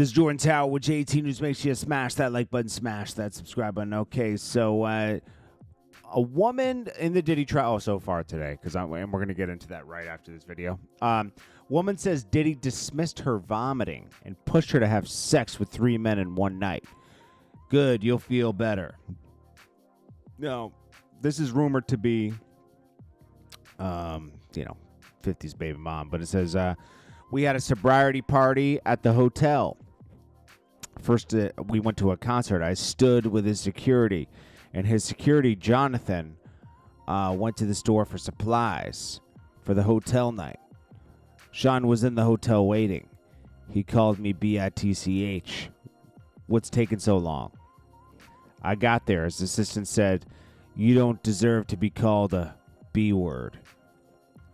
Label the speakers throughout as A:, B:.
A: This is Jordan Tower with JT News. Make sure you smash that like button, smash that subscribe button. Okay, so a woman in the Diddy trial so far today, and we're going to get into that right after this video. Woman says Diddy dismissed her vomiting and pushed her to have sex with 3 men in one night. Good, you'll feel better. No, this is rumored to be, 50s baby mom, but it says, we had a sobriety party at the hotel. First, we went to a concert. I stood with his security, and his security, Jonathan, went to the store for supplies for the hotel night. Sean was in the hotel waiting. He called me BITCH. What's taking so long? I got there. His assistant said, you don't deserve to be called a B word.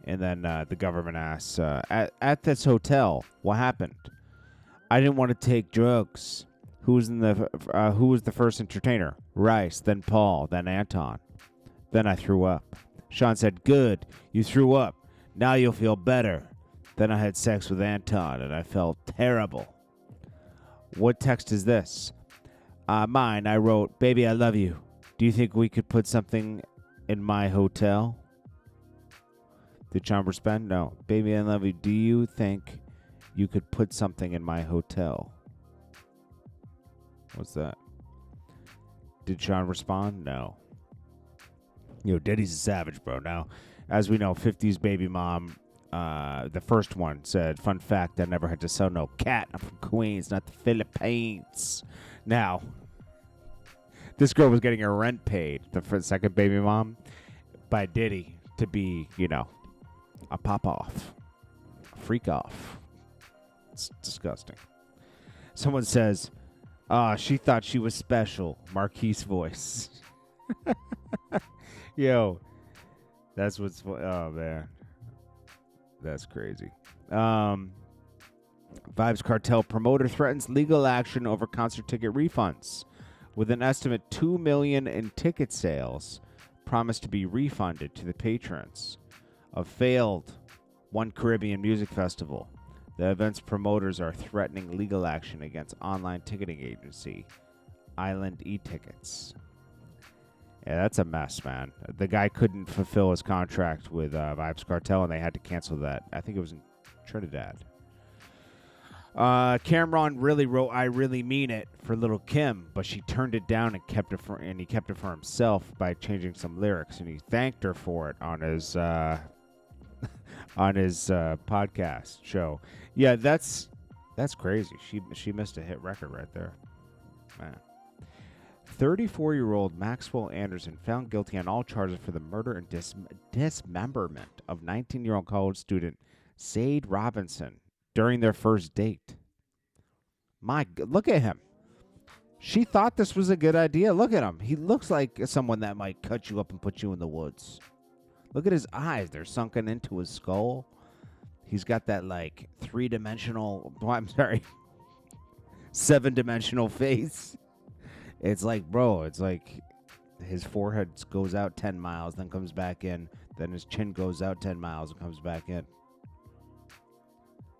A: And then the government asks, at this hotel, what happened? I didn't want to take drugs. Who was the first entertainer? Rice, then Paul, then Anton. Then I threw up. Sean said, good, you threw up. Now you'll feel better. Then I had sex with Anton, and I felt terrible. What text is this? Mine. I wrote, baby, I love you. Do you think we could put something in my hotel? Did John respond? No. Baby, I love you. Do you think you could put something in my hotel? What's that? Did Sean respond? No. Diddy's a savage, bro. Now, as we know, 50s baby mom, the first one said, fun fact, I never had to sell no cat. I'm from Queens, not the Philippines. Now, this girl was getting her rent paid, the second baby mom, by Diddy to be, a pop-off, a freak-off. It's disgusting. Someone says, she thought she was special. Marquise voice. Yo, that's what's... Oh, man. That's crazy. Vibes Cartel promoter threatens legal action over concert ticket refunds. With an estimate $2 million in ticket sales promised to be refunded to the patrons of failed One Caribbean Music Festival. The event's promoters are threatening legal action against online ticketing agency Island E-Tickets. Yeah, that's a mess, man. The guy couldn't fulfill his contract with Vibes Cartel, and they had to cancel that. I think it was in Trinidad. Camron really wrote "I really mean it" for Little Kim, but she turned it down and kept it for himself by changing some lyrics, and he thanked her for it on his podcast show. Yeah, that's crazy. She missed a hit record right there, man. 34-year-old Maxwell Anderson found guilty on all charges for the murder and dismemberment of 19-year-old college student Sade Robinson during their first date. Look at him. She thought this was a good idea. Look at him. He looks like someone that might cut you up and put you in the woods. Look at his eyes. They're sunken into his skull. He's got that, 7-dimensional face. It's like, bro, his forehead goes out 10 miles, then comes back in. Then his chin goes out 10 miles and comes back in.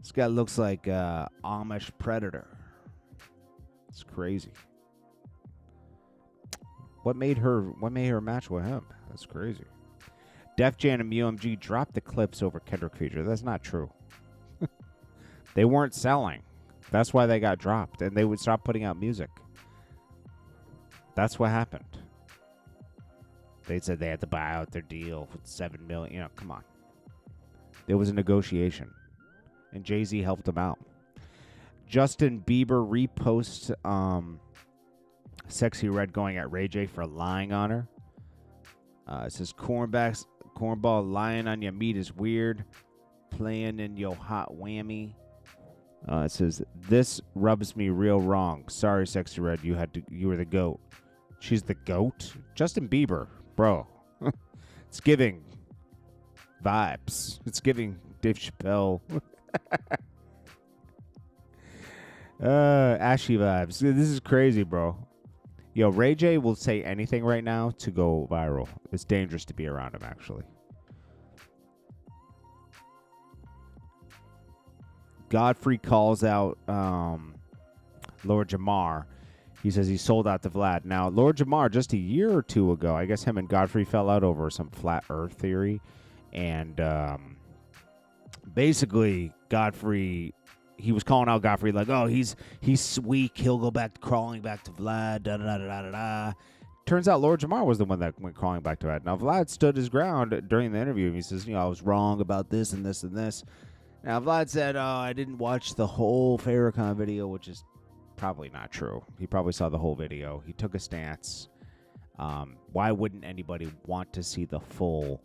A: This guy looks like an Amish predator. It's crazy. What made her match with him? That's crazy. Def Jam and UMG dropped the clips over Kendrick feature. That's not true. They weren't selling. That's why they got dropped, and they would stop putting out music. That's what happened. They said they had to buy out their deal with $7 million. Come on. There was a negotiation, and Jay-Z helped them out. Justin Bieber reposts Sexy Red going at Ray J for lying on her. It says, cornball lying on your meat is weird. Playing in your hot whammy. It says, this rubs me real wrong. Sorry, Sexy Red, you were the GOAT. She's the GOAT? Justin Bieber, bro. It's giving vibes. It's giving Dave Chappelle. Ashy vibes. This is crazy, bro. Yo, Ray J will say anything right now to go viral. It's dangerous to be around him, actually. Godfrey calls out Lord Jamar. He says he sold out to Vlad. Now, Lord Jamar, just a year or two ago, I guess him and Godfrey fell out over some flat Earth theory, and basically Godfrey, he was calling out Godfrey like, "Oh, he's weak. He'll go back crawling back to Vlad." Da da da da da da. Turns out Lord Jamar was the one that went crawling back to Vlad. Now Vlad stood his ground during the interview. He says, "I was wrong about this and this and this." Now Vlad said, "Oh, I didn't watch the whole Farrakhan video," which is probably not true. He probably saw the whole video. He took a stance. Why wouldn't anybody want to see the full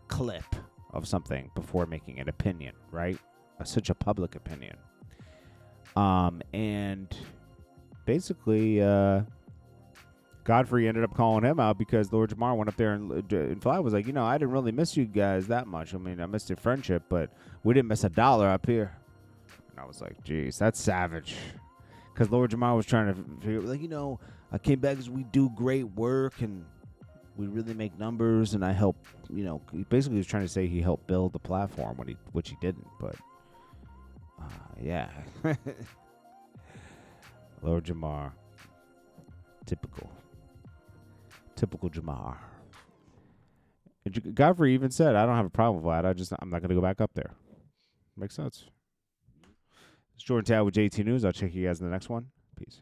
A: clip of something before making an opinion, right? Such a public opinion. And basically, Godfrey ended up calling him out because Lord Jamar went up there and Fly was like, I didn't really miss you guys that much. I mean, I missed your friendship, but we didn't miss $1 up here. And I was like, geez, that's savage. Because Lord Jamar was trying to figure, like, I came back because we do great work and we really make numbers, and I help, he basically was trying to say he helped build the platform which he didn't, but yeah. Lord Jamar. Typical Jamar. And Godfrey even said, "I don't have a problem with that. I'm not going to go back up there." Makes sense. It's Jordan Tower with JT News. I'll check you guys in the next one. Peace.